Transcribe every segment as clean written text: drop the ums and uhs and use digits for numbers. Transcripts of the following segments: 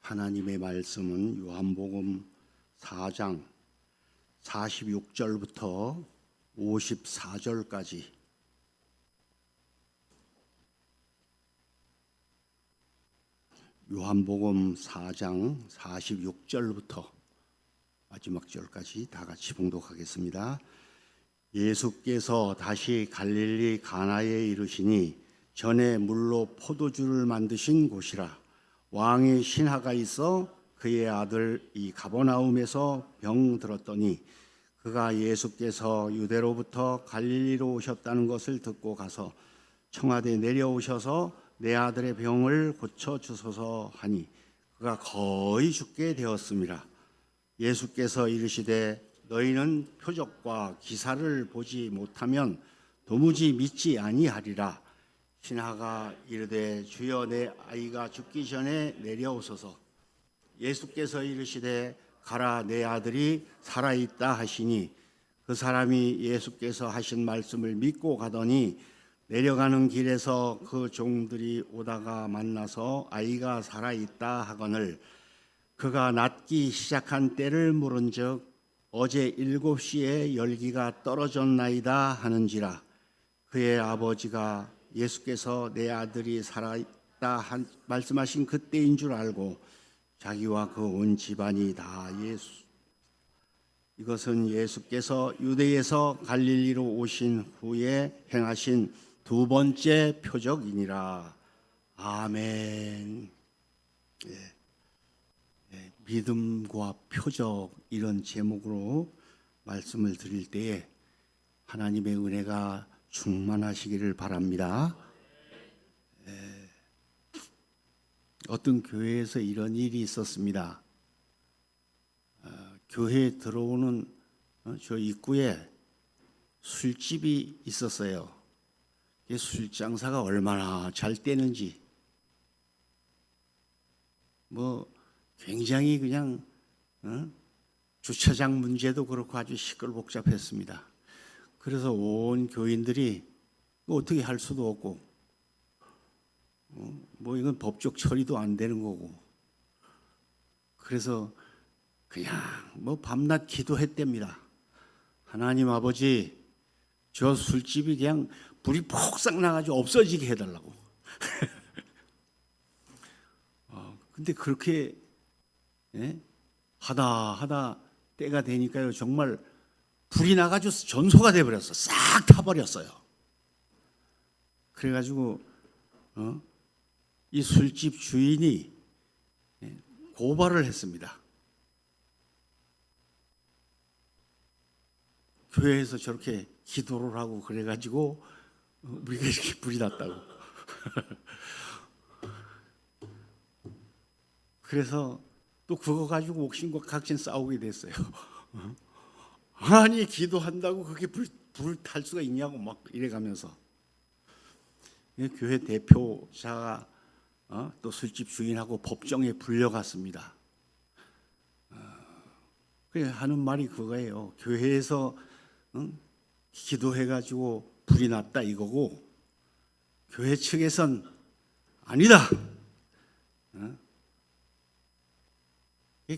하나님의 말씀은 요한복음 4장 46절부터 54절까지 요한복음 4장 46절부터 마지막 절까지 다 같이 봉독하겠습니다. 예수께서 다시 갈릴리 가나에 이르시니 전에 물로 포도주를 만드신 곳이라. 왕의 신하가 있어 그의 아들 이 가버나움에서 병 들었더니 그가 예수께서 유대로부터 갈릴리로 오셨다는 것을 듣고 가서 청하되 내려오셔서 내 아들의 병을 고쳐 주소서 하니 그가 거의 죽게 되었음이라. 예수께서 이르시되 너희는 표적과 기사를 보지 못하면 도무지 믿지 아니하리라. 신하가 이르되 주여 내 아이가 죽기 전에 내려오소서. 예수께서 이르시되 가라 내 아들이 살아있다 하시니 그 사람이 예수께서 하신 말씀을 믿고 가더니 내려가는 길에서 그 종들이 오다가 만나서 아이가 살아있다 하거늘 그가 낫기 시작한 때를 물은즉 어제 7시에 열기가 떨어졌나이다 하는지라. 그의 아버지가 예수께서 내 아들이 살아있다 말씀하신 그때인 줄 알고 자기와 그 온 집안이 다 이것은 예수께서 유대에서 갈릴리로 오신 후에 행하신 두 번째 표적이니라. 아멘. 믿음과 표적 이런 제목으로 말씀을 드릴 때에 하나님의 은혜가 충만하시기를 바랍니다. 어떤 교회에서 이런 일이 있었습니다. 교회에 들어오는 저 입구에 술집이 있었어요. 술 장사가 얼마나 잘 되는지 굉장히 그냥 주차장 문제도 그렇고 아주 시끌복잡했습니다. 그래서 온 교인들이 어떻게 할 수도 없고 이건 법적 처리도 안 되는 거고 그래서 그냥 밤낮 기도했답니다. 하나님 아버지 저 술집이 그냥 불이 폭삭 나가지고 없어지게 해달라고. 근데 그렇게 하다 때가 되니까요 정말 불이 나가지고 전소가 돼버렸어. 싹 타버렸어요. 그래가지고 이 술집 주인이 고발을 했습니다. 교회에서 저렇게 기도를 하고 그래가지고 우리가 이렇게 불이 났다고. 그래서 또 그거 가지고 옥신과 각신 싸우게 됐어요. 아니 기도한다고 그렇게 불 탈 수가 있냐고 막 이래가면서 교회 대표자가 또 술집 주인하고 법정에 불려갔습니다. 그래 하는 말이 그거예요. 교회에서 기도해가지고 불이 났다 이거고 교회 측에선 아니다.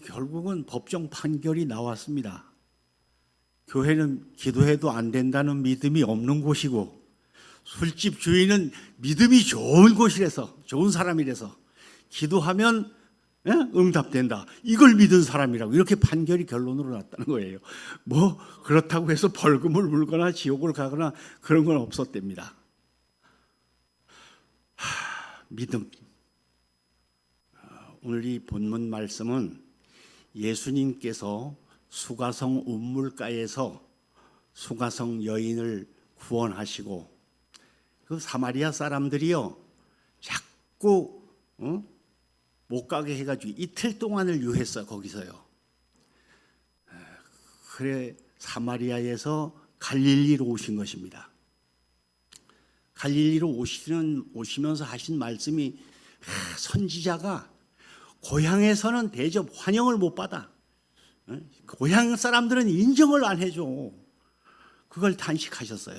결국은 법정 판결이 나왔습니다. 교회는 기도해도 안 된다는 믿음이 없는 곳이고 술집 주인은 믿음이 좋은 곳이라서 좋은 사람이라서 기도하면 응답된다. 이걸 믿은 사람이라고 이렇게 판결이 결론으로 났다는 거예요. 그렇다고 해서 벌금을 물거나 지옥을 가거나 그런 건 없었답니다. 믿음. 오늘 이 본문 말씀은 예수님께서 수가성 운물가에서 수가성 여인을 구원하시고 그 사마리아 사람들이요 자꾸 못 가게 해가지고 이틀 동안을 유했어요. 거기서요. 그래 사마리아에서 갈릴리로 오신 것입니다. 갈릴리로 오시면서 하신 말씀이 선지자가 고향에서는 대접 환영을 못 받아. 고향 사람들은 인정을 안 해줘. 그걸 탄식하셨어요.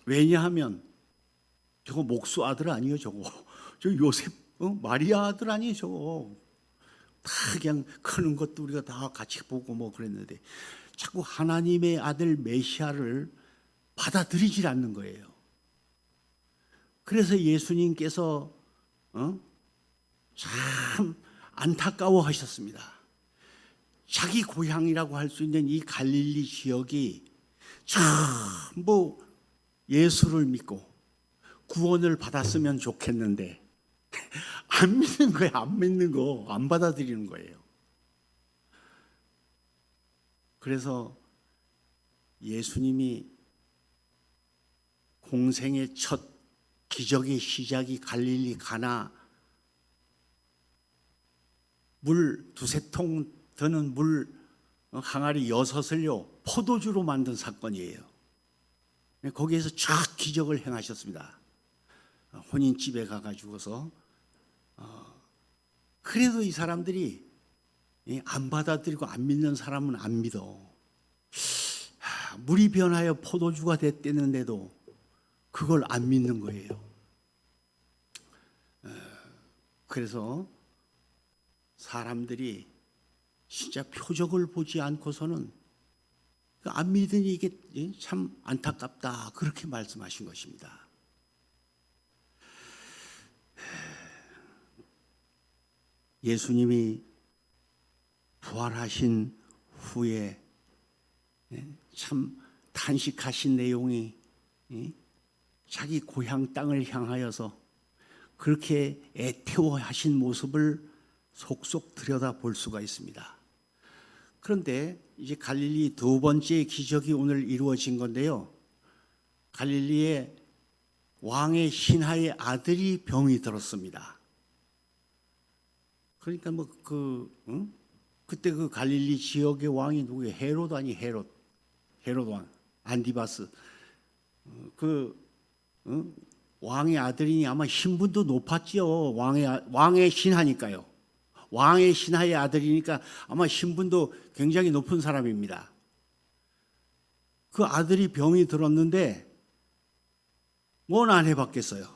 왜냐하면 저거 목수 아들 아니에요. 저거 저 요셉, 마리아 아들 아니 저거. 다 그냥 크는 것도 우리가 다 같이 보고 뭐 그랬는데 자꾸 하나님의 아들 메시아를 받아들이질 않는 거예요. 그래서 예수님께서 참 안타까워하셨습니다. 자기 고향이라고 할 수 있는 이 갈릴리 지역이 전부 예수를 믿고 구원을 받았으면 좋겠는데 안 믿는 거예요. 안 믿는 거, 안 받아들이는 거예요. 그래서 예수님이 공생의 첫 기적의 시작이 갈릴리 가나 물 두세 통 드는 물 항아리 6을요 포도주로 만든 사건이에요. 거기에서 쫙 기적을 행하셨습니다. 혼인집에 가가지고서 그래도 이 사람들이 안 받아들이고 안 믿는 사람은 안 믿어. 물이 변하여 포도주가 됐대는데도 그걸 안 믿는 거예요. 그래서 사람들이 진짜 표적을 보지 않고서는 안 믿으니 이게 참 안타깝다 그렇게 말씀하신 것입니다. 예수님이 부활하신 후에 참 탄식하신 내용이 자기 고향 땅을 향하여서 그렇게 애태워하신 모습을 속속 들여다볼 수가 있습니다. 그런데 이제 갈릴리 두 번째 기적이 오늘 이루어진 건데요. 갈릴리의 왕의 신하의 아들이 병이 들었습니다. 그러니까 그때 그 갈릴리 지역의 왕이 누구예요? 헤롯 아니 헤롯 왕 안디바스. 왕의 아들이니 아마 신분도 높았지요. 왕의 신하니까요. 왕의 신하의 아들이니까 아마 신분도 굉장히 높은 사람입니다. 그 아들이 병이 들었는데 뭔 안 해봤겠어요.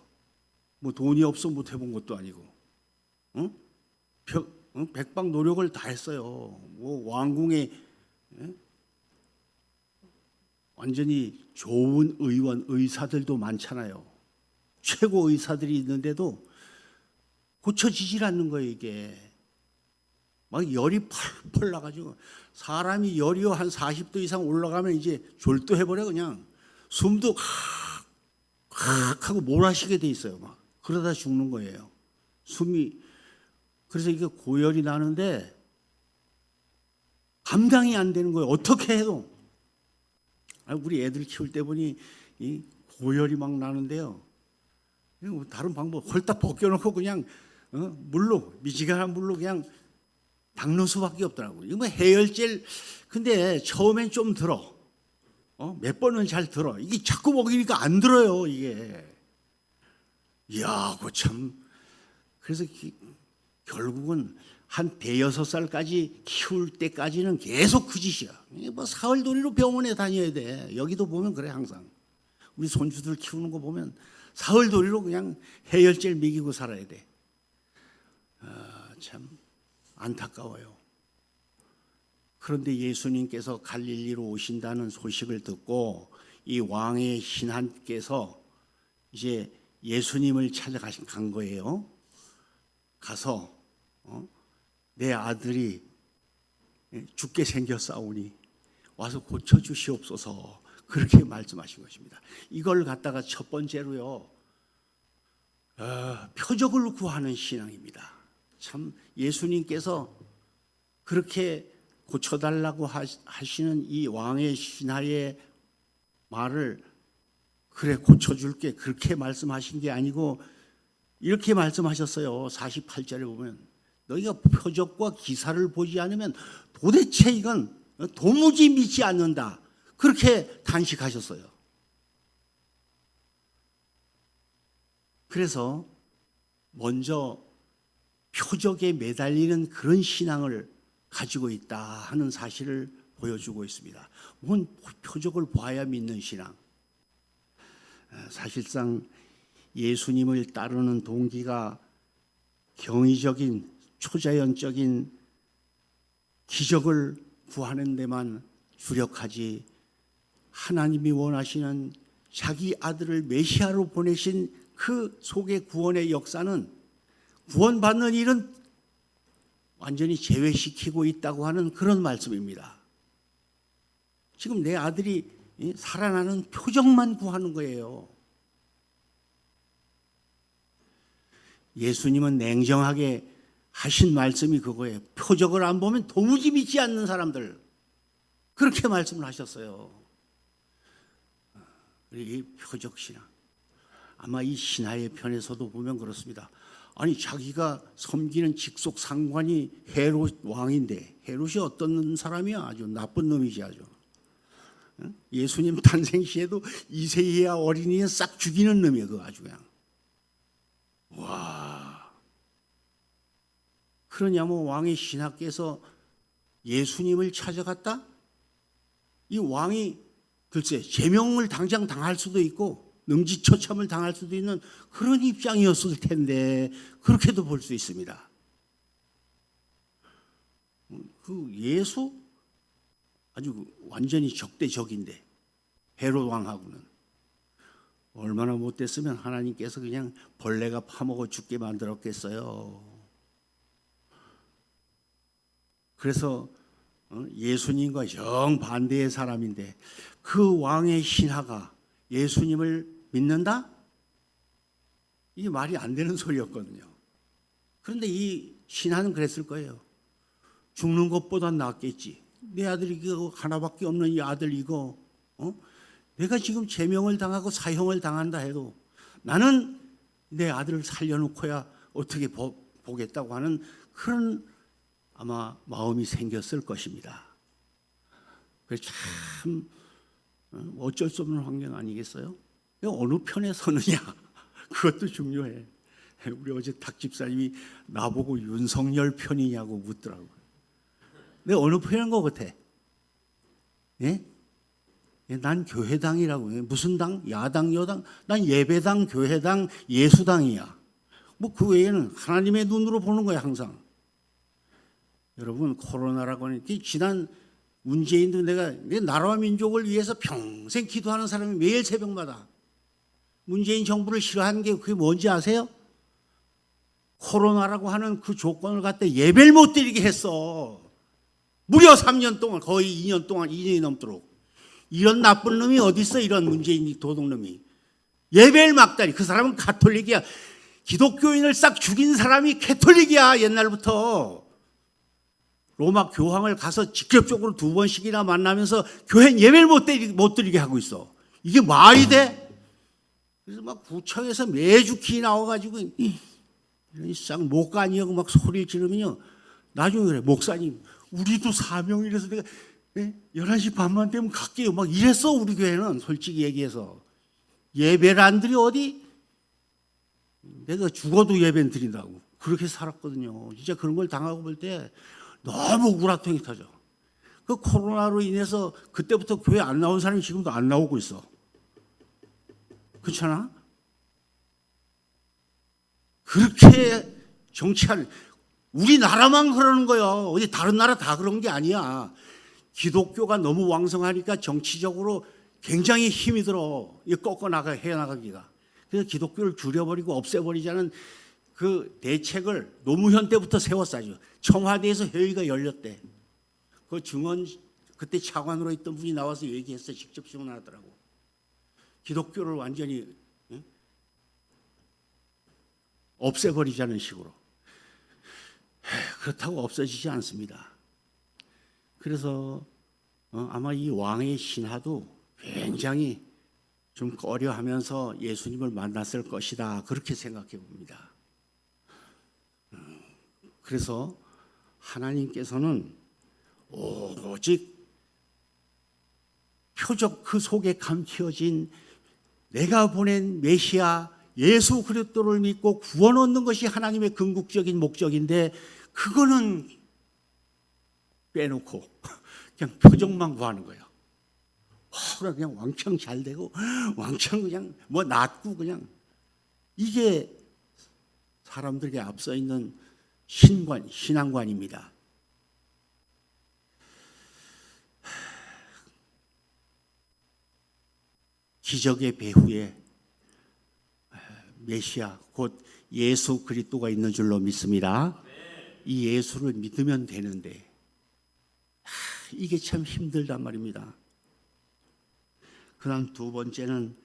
뭐 돈이 없어 못 해본 것도 아니고, 백방 노력을 다 했어요. 뭐 왕궁에 완전히 좋은 의사들도 많잖아요. 최고 의사들이 있는데도 고쳐지질 않는 거예요, 이게. 막 열이 펄펄 나가지고 사람이 열이 한 40도 이상 올라가면 이제 졸도해버려. 그냥 숨도 확 하고 몰아쉬게 돼 있어요. 막 그러다 죽는 거예요. 숨이. 그래서 이게 고열이 나는데 감당이 안 되는 거예요. 어떻게 해도. 우리 애들 키울 때 보니 이 고열이 막 나는데요. 다른 방법 홀딱 벗겨놓고 그냥 물로 미지근한 물로 그냥 닦는 수밖에 없더라고요. 이거 뭐 해열제를 근데 처음엔 좀 들어. 몇 번은 잘 들어. 이게 자꾸 먹이니까 안 들어요. 이게. 이야, 그 참. 그래서 결국은 한 5~6살까지 키울 때까지는 계속 그 짓이야. 뭐 사흘돌이로 병원에 다녀야 돼. 여기도 보면 그래 항상. 우리 손주들 키우는 거 보면 사흘돌이로 그냥 해열제를 먹이고 살아야 돼. 참 안타까워요. 그런데 예수님께서 갈릴리로 오신다는 소식을 듣고 이 왕의 신하께서 이제 예수님을 찾아간 거예요. 가서 내 아들이 죽게 생겼사오니 와서 고쳐주시옵소서 그렇게 말씀하신 것입니다. 이걸 갖다가 첫 번째로요 표적을 구하는 신앙입니다. 참 예수님께서 그렇게 고쳐달라고 하시는 이 왕의 신하의 말을 그래 고쳐줄게 그렇게 말씀하신 게 아니고 이렇게 말씀하셨어요. 48절에 보면 너희가 표적과 기사를 보지 않으면 도대체 이건 도무지 믿지 않는다. 그렇게 단식하셨어요. 그래서 먼저 표적에 매달리는 그런 신앙을 가지고 있다 하는 사실을 보여주고 있습니다. 뭔 표적을 봐야 믿는 신앙. 사실상 예수님을 따르는 동기가 경이적인 초자연적인 기적을 구하는 데만 주력하지 하나님이 원하시는 자기 아들을 메시아로 보내신 그 속의 구원의 역사는 구원받는 일은 완전히 제외시키고 있다고 하는 그런 말씀입니다. 지금 내 아들이 살아나는 표적만 구하는 거예요. 예수님은 냉정하게 하신 말씀이 그거예요. 표적을 안 보면 도무지 믿지 않는 사람들, 그렇게 말씀을 하셨어요. 이 표적신앙, 아마 이 신하의 편에서도 보면 그렇습니다. 아니 자기가 섬기는 직속 상관이 헤롯 왕인데, 헤롯이 어떤 사람이야? 아주 나쁜 놈이지 아주. 예수님 탄생 시에도 이세희야 어린이에 싹 죽이는 놈이야 그거 아주 그냥. 와. 그러냐면 왕의 신하께서 예수님을 찾아갔다? 이 왕이 글쎄 제명을 당장 당할 수도 있고 능지처참을 당할 수도 있는 그런 입장이었을 텐데 그렇게도 볼 수 있습니다. 그 예수 아주 완전히 적대적인데 헤롯 왕하고는 얼마나 못됐으면 하나님께서 그냥 벌레가 파먹어 죽게 만들었겠어요. 그래서 예수님과 정반대의 사람인데 그 왕의 신하가 예수님을 믿는다? 이게 말이 안 되는 소리였거든요. 그런데 이 신하는 그랬을 거예요. 죽는 것보다 낫겠지. 내 아들이 이거 하나밖에 없는 이 아들 이거 내가 지금 제명을 당하고 사형을 당한다 해도 나는 내 아들을 살려놓고야 어떻게 보겠다고 하는 그런 아마 마음이 생겼을 것입니다. 그래서 참 어쩔 수 없는 환경 아니겠어요? 어느 편에 서느냐 그것도 중요해. 우리 어제 탁 집사님이 나보고 윤석열 편이냐고 묻더라고요. 내가 어느 편인 것 같아? 예? 난 교회당이라고 해. 무슨 당? 야당, 여당? 난 예배당, 교회당, 예수당이야. 뭐 그 외에는 하나님의 눈으로 보는 거야 항상. 여러분 코로나라고 하는 지난 문재인도 내가 나라와 민족을 위해서 평생 기도하는 사람이 매일 새벽마다 문재인 정부를 싫어하는 게 그게 뭔지 아세요? 코로나라고 하는 그 조건을 갖다 예배를 못 드리게 했어. 무려 3년 동안, 거의 2년 동안, 2년이 넘도록. 이런 나쁜 놈이 어디 있어? 이런 문재인 도둑놈이. 예배를 막다니. 그 사람은 가톨릭이야. 기독교인을 싹 죽인 사람이 캐톨릭이야 옛날부터. 로마 교황을 가서 직접적으로 2번씩이나 만나면서 교회 예배를 못 드리게 하고 있어. 이게 말이 돼? 그래서 막 구청에서 매주 기 나와가지고 이런 싹 목간이하고 막 소리를 지르면요. 나중에 그래. 목사님 우리도 사명이라서 내가 11시 반만 되면 갈게요. 막 이랬어 우리 교회는 솔직히 얘기해서. 예배를 안 드려 어디? 내가 죽어도 예배는 드린다고. 그렇게 살았거든요. 진짜 그런 걸 당하고 볼 때 너무 우라통이 터져. 그 코로나로 인해서 그때부터 교회 안 나온 사람이 지금도 안 나오고 있어. 그렇잖아? 그렇게 정치하는, 우리나라만 그러는 거예요. 어디 다른 나라 다 그런 게 아니야. 기독교가 너무 왕성하니까 정치적으로 굉장히 힘이 들어. 해나가기가. 그래서 기독교를 줄여버리고 없애버리자는 그 대책을 노무현 때부터 세웠어요. 청와대에서 회의가 열렸대. 그 증언 그때 차관으로 있던 분이 나와서 얘기했어요. 직접 증언하더라고. 기독교를 완전히 없애버리자는 식으로. 그렇다고 없어지지 않습니다. 그래서 아마 이 왕의 신하도 굉장히 좀 꺼려하면서 예수님을 만났을 것이다. 그렇게 생각해 봅니다. 그래서 하나님께서는 오직 표적 그 속에 감추어진 내가 보낸 메시아 예수 그리스도를 믿고 구원 얻는 것이 하나님의 궁극적인 목적인데 그거는 빼놓고 그냥 표적만 구하는 거예요. 그냥 왕창 잘 되고 왕창 그냥 뭐 낫고 그냥 이게 사람들에게 앞서 있는 신앙관입니다. 기적의 배후에 메시아 곧 예수 그리스도가 있는 줄로 믿습니다. 이 예수를 믿으면 되는데 이게 참 힘들단 말입니다. 그다음 두 번째는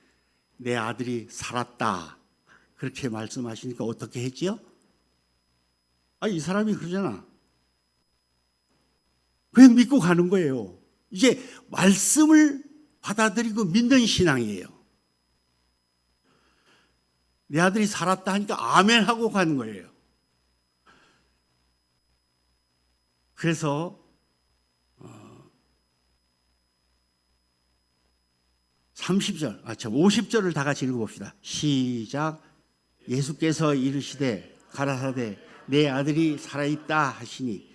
내 아들이 살았다 그렇게 말씀하시니까 어떻게 했지요? 이 사람이 그러잖아. 그냥 믿고 가는 거예요. 이제 말씀을 받아들이고 믿는 신앙이에요. 내 아들이 살았다 하니까 아멘 하고 가는 거예요. 그래서 30절, 50절을 다 같이 읽어봅시다. 시작. 예수께서 이르시되 가라사대 내 아들이 살아있다 하시니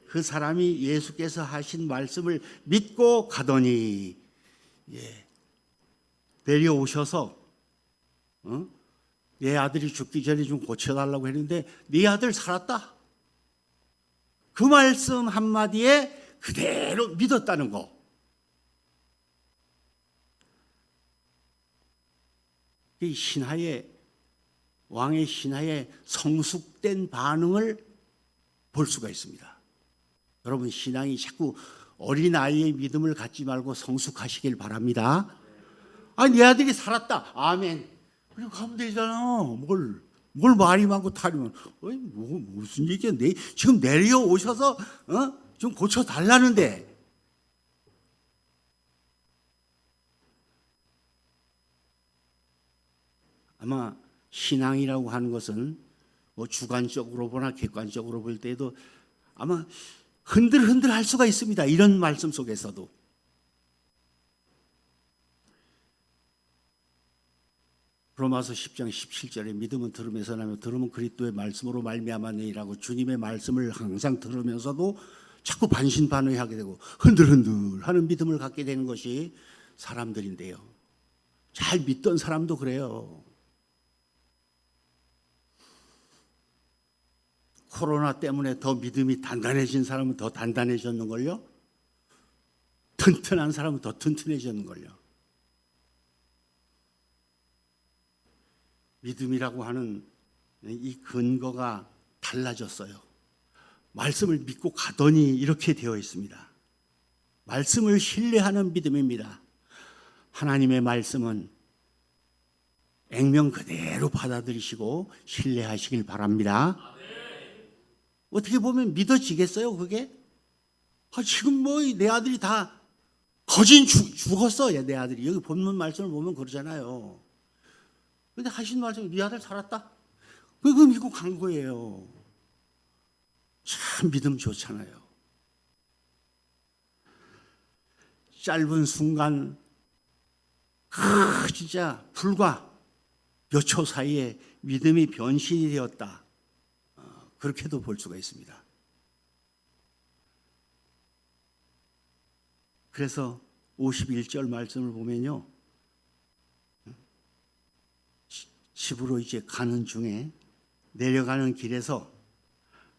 그 사람이 예수께서 하신 말씀을 믿고 가더니 내려오셔서 내 아들이 죽기 전에 좀 고쳐달라고 했는데 네 아들 살았다. 그 말씀 한마디에 그대로 믿었다는 거. 이 신하의 왕의 신하의 성숙된 반응을 볼 수가 있습니다. 여러분 신앙이 자꾸 어린아이의 믿음을 갖지 말고 성숙하시길 바랍니다. 내 아들이 살았다. 아멘. 그냥 가면 되잖아. 뭘 말이 많고 탈이 많아. 무슨 얘기야. 지금 내려오셔서 좀 고쳐달라는데. 아마 신앙이라고 하는 것은 뭐 주관적으로 보나 객관적으로 볼 때도 아마 흔들흔들 할 수가 있습니다. 이런 말씀 속에서도. 로마서 10장 17절에 믿음은 들으면서 나며 들으면 그리스도의 말씀으로 말미암았느니라고 주님의 말씀을 항상 들으면서도 자꾸 반신반의하게 되고 흔들흔들하는 믿음을 갖게 되는 것이 사람들인데요. 잘 믿던 사람도 그래요. 코로나 때문에 더 믿음이 단단해진 사람은 더 단단해졌는걸요. 튼튼한 사람은 더 튼튼해졌는걸요. 믿음이라고 하는 이 근거가 달라졌어요. 말씀을 믿고 가더니 이렇게 되어 있습니다. 말씀을 신뢰하는 믿음입니다. 하나님의 말씀은 액면 그대로 받아들이시고 신뢰하시길 바랍니다. 어떻게 보면 믿어지겠어요, 그게? 지금 내 아들이 다 거진 죽었어, 내 아들이. 여기 본문 말씀을 보면 그러잖아요. 근데 하신 말씀, 네 아들 살았다? 그거 믿고 간 거예요. 참 믿음 좋잖아요. 짧은 순간, 진짜 불과 몇 초 사이에 믿음이 변신이 되었다. 그렇게도 볼 수가 있습니다. 그래서 51절 말씀을 보면요. 집으로 이제 가는 중에 내려가는 길에서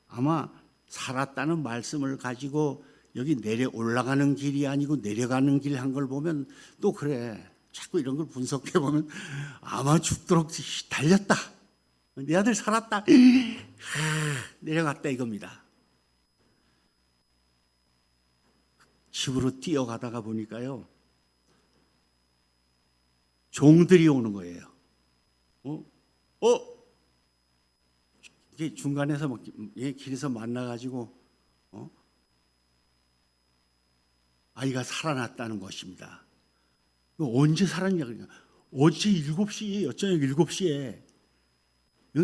아마 살았다는 말씀을 가지고 여기 올라가는 길이 아니고 내려가는 길 한 걸 보면 또 그래. 자꾸 이런 걸 분석해 보면 아마 죽도록 달렸다. 내 아들 살았다. 내려갔다 이겁니다. 집으로 뛰어가다가 보니까요. 종들이 오는 거예요. 이게 중간에서 길에서 만나가지고 아이가 살아났다는 것입니다. 언제 살았냐 그러니까 어제 7시에 저녁 7시에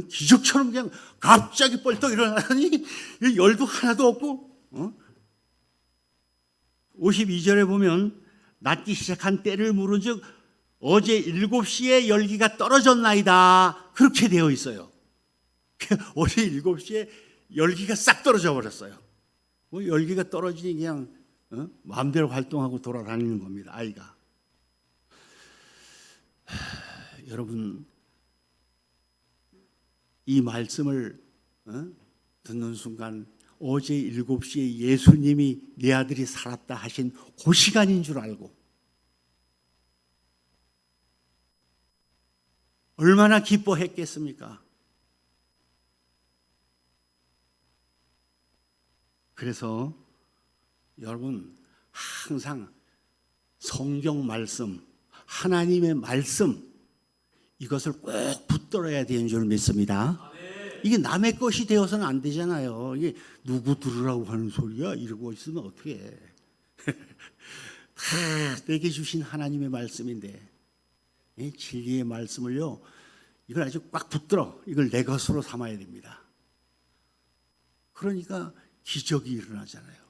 기적처럼 그냥 갑자기 뻘떡 일어나더니 열도 하나도 없고 52절에 보면 낫기 시작한 때를 물은즉 어제 7시에 열기가 떨어졌나이다 그렇게 되어 있어요. 어제 7시에 열기가 싹 떨어져 버렸어요. 열기가 떨어지니 그냥 마음대로 활동하고 돌아다니는 겁니다. 아이가. 여러분 이 말씀을 듣는 순간 어제 7시에 예수님이 내 아들이 살았다 하신 그 시간인 줄 알고 얼마나 기뻐했겠습니까? 그래서 여러분 항상 성경 말씀, 하나님의 말씀 이것을 꼭 붙들어야 되는 줄 믿습니다. 이게 남의 것이 되어서는 안 되잖아요. 이게 누구 들으라고 하는 소리야? 이러고 있으면 어떻게 해. 다 내게 주신 하나님의 말씀인데 진리의 말씀을요. 이걸 아주 꽉 붙들어 이걸 내 것으로 삼아야 됩니다. 그러니까 기적이 일어나잖아요.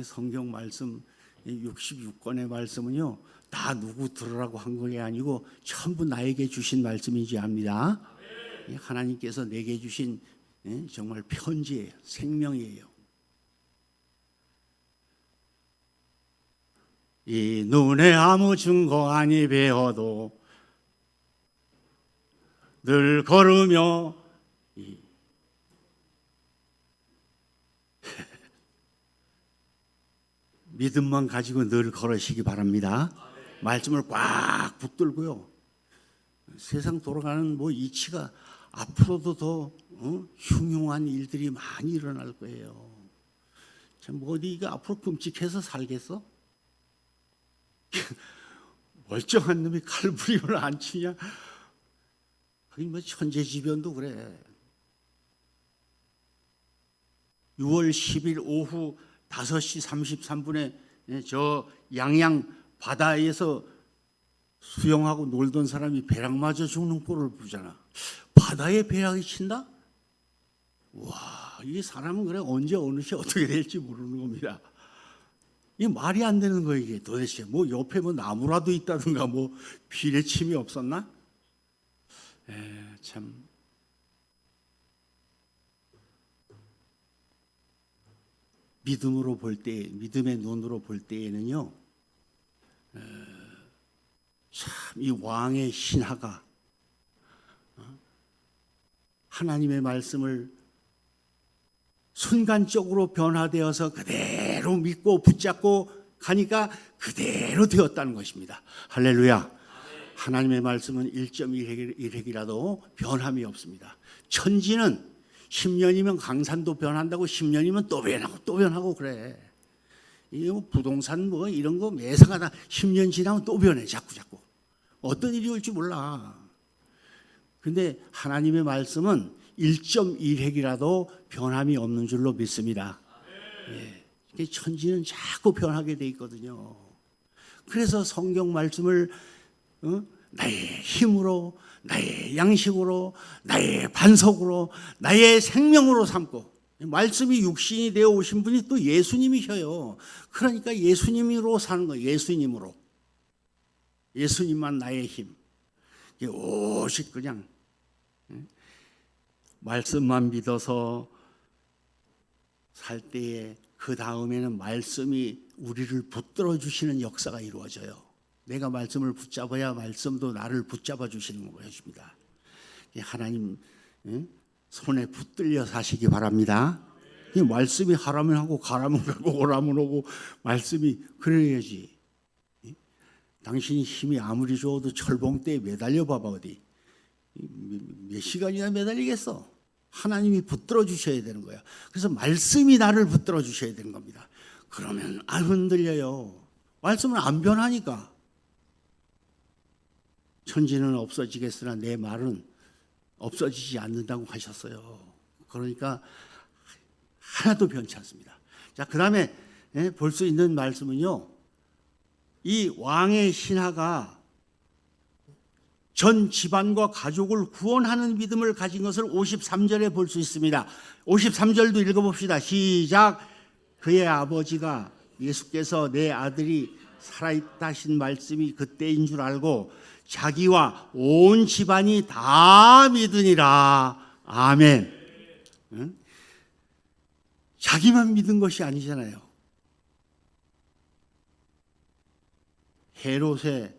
성경 말씀 66권의 말씀은요. 다 누구 들으라고 한 게 아니고 전부 나에게 주신 말씀인지 압니다. 하나님께서 내게 주신 정말 편지예요. 생명이에요. 이 눈에 아무 증거 아니 배어도 늘 걸으며 믿음만 가지고 늘 걸으시기 바랍니다. 말씀을 꽉 붙들고요. 세상 돌아가는 이치가 앞으로도 더 흉흉한 일들이 많이 일어날 거예요. 참 어디가 앞으로 끔찍해서 살겠어? 멀쩡한 놈이 칼부림을 안 치냐? 하긴 천재지변도 그래. 6월 10일 오후 5시 33분에 저 양양 바다에서 수영하고 놀던 사람이 배락 맞아 죽는 꼴을 보잖아. 바다에 배락이 친다? 와, 이 사람은 그래 언제 어느 시 어떻게 될지 모르는 겁니다. 이게 말이 안 되는 거예요. 이게 도대체 옆에 나무라도 있다든가 비례침이 없었나? 참. 믿음으로 볼 때, 믿음의 눈으로 볼 때에는요, 참 이 왕의 신하가 하나님의 말씀을 순간적으로 변화되어서 그대로 믿고 붙잡고 가니까 그대로 되었다는 것입니다. 할렐루야. 하나님의 말씀은 1.1핵이라도 변함이 없습니다. 천지는 10년이면 강산도 변한다고 10년이면 또 변하고 또 변하고 그래. 이게 부동산 이런 거 매사가 10년 지나면 또 변해. 자꾸. 어떤 일이 올지 몰라. 근데 하나님의 말씀은 1.1핵이라도 변함이 없는 줄로 믿습니다. 예. 천지는 자꾸 변하게 돼 있거든요. 그래서 성경 말씀을 나의 힘으로, 나의 양식으로, 나의 반석으로, 나의 생명으로 삼고 말씀이 육신이 되어 오신 분이 또 예수님이셔요. 그러니까 예수님으로 사는 거예요. 예수님으로. 예수님만 나의 힘. 오직 그냥 말씀만 믿어서 살 때에 그 다음에는 말씀이 우리를 붙들어 주시는 역사가 이루어져요. 내가 말씀을 붙잡아야 말씀도 나를 붙잡아 주시는 것입니다. 하나님 손에 붙들려 사시기 바랍니다. 이 말씀이 하라면 하고 가라면 가고 오라면 오고 말씀이 그래야지. 당신이 힘이 아무리 좋아도 철봉대에 매달려 봐봐 어디. 몇 시간이나 매달리겠어. 하나님이 붙들어 주셔야 되는 거야. 그래서 말씀이 나를 붙들어 주셔야 되는 겁니다. 그러면 안 흔들려요. 말씀은 안 변하니까. 천지는 없어지겠으나 내 말은 없어지지 않는다고 하셨어요. 그러니까 하나도 변치 않습니다. 자, 그 다음에 볼 수 있는 말씀은요. 이 왕의 신하가 전 집안과 가족을 구원하는 믿음을 가진 것을 53절에 볼 수 있습니다. 53절도 읽어봅시다. 시작. 그의 아버지가 예수께서 내 아들이 살아있다 하신 말씀이 그때인 줄 알고 자기와 온 집안이 다 믿으니라. 아멘. 응? 자기만 믿은 것이 아니잖아요. 헤롯의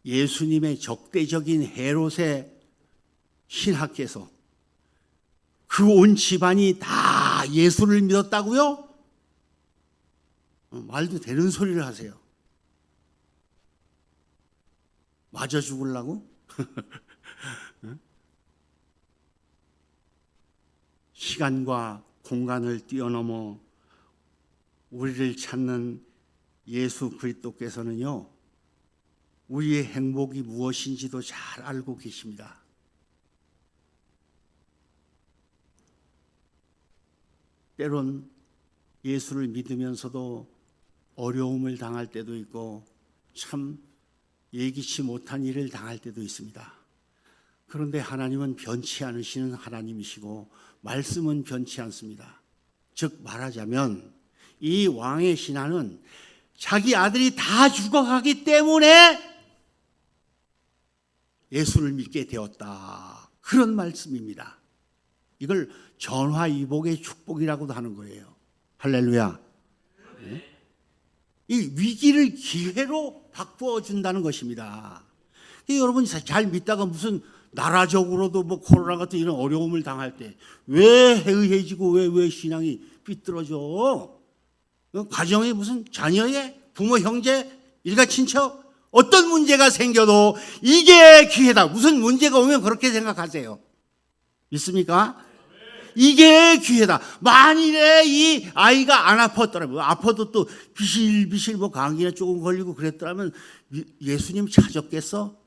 예수님의 적대적인 헤롯의 신하께서 그 온 집안이 다 예수를 믿었다고요? 말도 되는 소리를 하세요. 맞아 죽으려고? 시간과 공간을 뛰어넘어 우리를 찾는 예수 그리스도께서는요, 우리의 행복이 무엇인지도 잘 알고 계십니다. 때론 예수를 믿으면서도 어려움을 당할 때도 있고 참 예기치 못한 일을 당할 때도 있습니다. 그런데 하나님은 변치 않으시는 하나님이시고 말씀은 변치 않습니다. 즉 말하자면 이 왕의 신하는 자기 아들이 다 죽어가기 때문에 예수를 믿게 되었다. 그런 말씀입니다. 이걸 전화위복의 축복이라고도 하는 거예요. 할렐루야. 네? 이 위기를 기회로 바꾸어 준다는 것입니다. 여러분 잘 믿다가 무슨 나라적으로도 뭐 코로나 같은 이런 어려움을 당할 때 왜 해의해지고 왜 신앙이 삐뚤어져? 가정에 무슨 자녀의 부모 형제 일가 친척 어떤 문제가 생겨도 이게 기회다. 무슨 문제가 오면 그렇게 생각하세요. 믿습니까? 이게 기회다. 만일에 이 아이가 안 아팠더라면, 아파도 또 비실비실 뭐 감기나 조금 걸리고 그랬더라면 예수님 찾았겠어?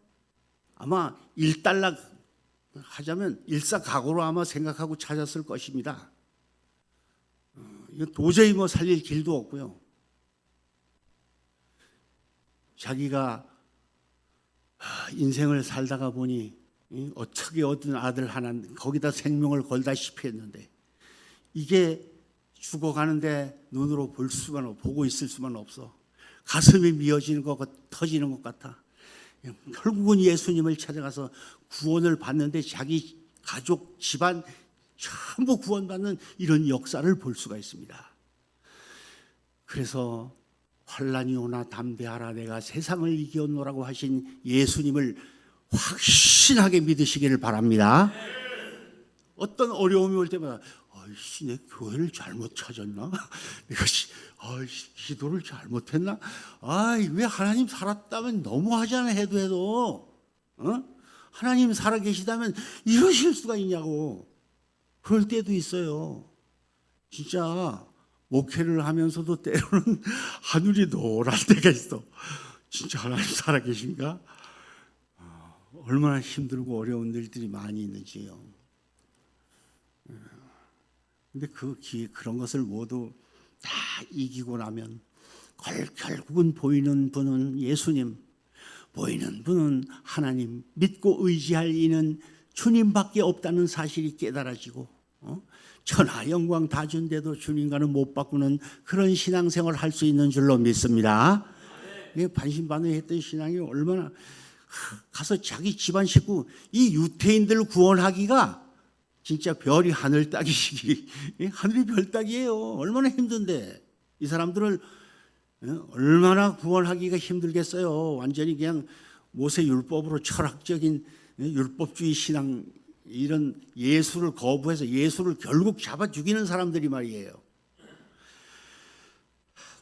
아마 일단락 하자면 일사각오로 아마 생각하고 찾았을 것입니다. 이거 도저히 뭐 살릴 길도 없고요. 자기가 인생을 살다가 보니 어떻게 얻은 아들 하나 거기다 생명을 걸다시피 했는데 이게 죽어가는데 눈으로 볼 수만 없어, 보고 있을 수만 없어. 가슴이 미어지는 것 터지는 것 같아. 결국은 예수님을 찾아가서 구원을 받는데 자기 가족 집안 전부 구원받는 이런 역사를 볼 수가 있습니다. 그래서 환난이 오나 담대하라 내가 세상을 이기었노라고 하신 예수님을 확신하게 믿으시기를 바랍니다. 어떤 어려움이 올 때마다 아이씨 내 교회를 잘못 찾았나? 내가 기도를 잘못했나? 왜 하나님 살았다면 너무하잖아 해도 하나님 살아 계시다면 이러실 수가 있냐고. 그럴 때도 있어요. 진짜 목회를 하면서도 때로는 하늘이 노랄 때가 있어. 진짜 하나님 살아 계신가? 얼마나 힘들고 어려운 일들이 많이 있는지요. 근데 그런 것을 모두 다 이기고 나면 결국은 보이는 분은 예수님, 보이는 분은 하나님, 믿고 의지할 이는 주님밖에 없다는 사실이 깨달아지고 천하 영광 다 준데도 주님과는 못 바꾸는 그런 신앙생활을 할 수 있는 줄로 믿습니다. 반신반의 했던 신앙이 얼마나 가서 자기 집안 식구 이 유태인들 구원하기가 진짜 별이 하늘 따기시기 하늘이 별 따기예요. 얼마나 힘든데 이 사람들을 얼마나 구원하기가 힘들겠어요. 완전히 그냥 모세 율법으로 철학적인 율법주의 신앙 이런 예수를 거부해서 예수를 결국 잡아 죽이는 사람들이 말이에요.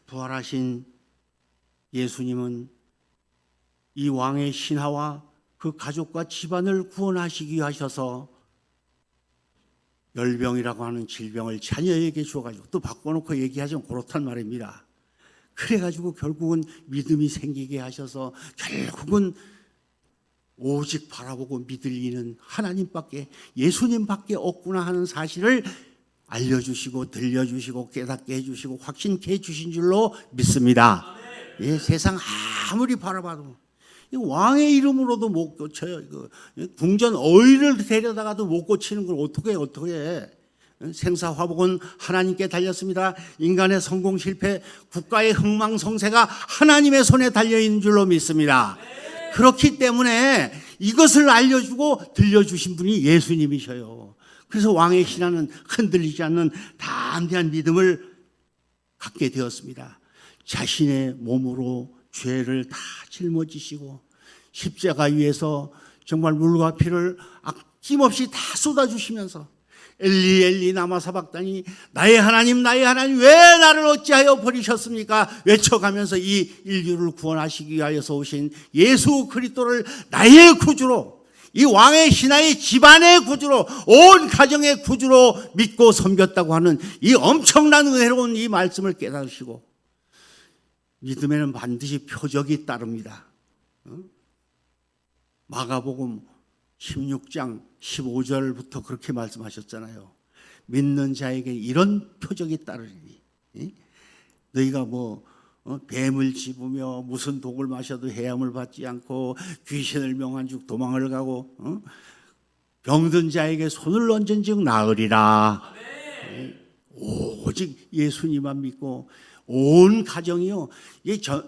부활하신 예수님은 이 왕의 신하와 그 가족과 집안을 구원하시기 하셔서 열병이라고 하는 질병을 자녀에게 주어가지고 또 바꿔놓고 얘기하자면 그렇단 말입니다. 그래가지고 결국은 믿음이 생기게 하셔서 결국은 오직 바라보고 믿을 이는 하나님밖에 예수님밖에 없구나 하는 사실을 알려주시고 들려주시고 깨닫게 해주시고 확신케 해주신 줄로 믿습니다. 세상 아무리 바라봐도 왕의 이름으로도 못 고쳐요. 궁전 어의를 데려다가도 못 고치는 걸 어떻게 해. 생사화복은 하나님께 달렸습니다. 인간의 성공 실패, 국가의 흥망성쇠가 하나님의 손에 달려있는 줄로 믿습니다. 그렇기 때문에 이것을 알려주고 들려주신 분이 예수님이셔요. 그래서 왕의 신하는 흔들리지 않는 담대한 믿음을 갖게 되었습니다. 자신의 몸으로 죄를 다 짊어지시고 십자가 위에서 정말 물과 피를 힘없이 다 쏟아주시면서 엘리 엘리 나마 사박다니 나의 하나님 왜 나를 어찌하여 버리셨습니까? 외쳐가면서 이 인류를 구원하시기 위하여서 오신 예수 그리스도를 나의 구주로, 이 왕의 신하의 집안의 구주로, 온 가정의 구주로 믿고 섬겼다고 하는 이 엄청난 은혜로운 이 말씀을 깨달으시고, 믿음에는 반드시 표적이 따릅니다. 마가복음 16장 15절부터 그렇게 말씀하셨잖아요. 믿는 자에게 이런 표적이 따르리니 너희가 뱀을 집으며 무슨 독을 마셔도 해함을 받지 않고 귀신을 명한 즉 도망을 가고 병든 자에게 손을 얹은 즉 나으리라. 오직 예수님만 믿고 온 가정이요,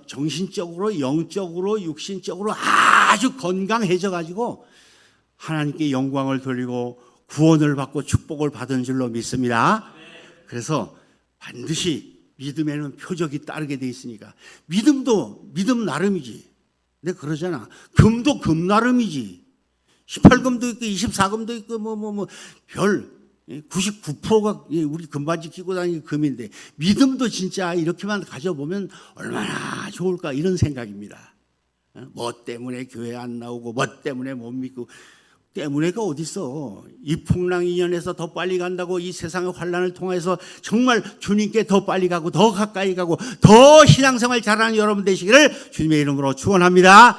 정신적으로 영적으로 육신적으로 아주 건강해져 가지고 하나님께 영광을 돌리고 구원을 받고 축복을 받은 줄로 믿습니다. 그래서 반드시 믿음에는 표적이 따르게 돼 있으니까, 믿음도 믿음 나름이지. 내가 그러잖아. 금도 금 나름이지. 18금도 있고 24금도 있고 별 99%가 우리 금반지 끼고 다니는 금인데, 믿음도 진짜 이렇게만 가져보면 얼마나 좋을까, 이런 생각입니다. 뭐 때문에 교회 안 나오고 뭐 때문에 못 믿고, 때문에가 어딨어. 이 풍랑 이년에서 더 빨리 간다고 이 세상의 환난을 통해서 정말 주님께 더 빨리 가고 더 가까이 가고 더 신앙생활 잘하는 여러분 되시기를 주님의 이름으로 축원합니다.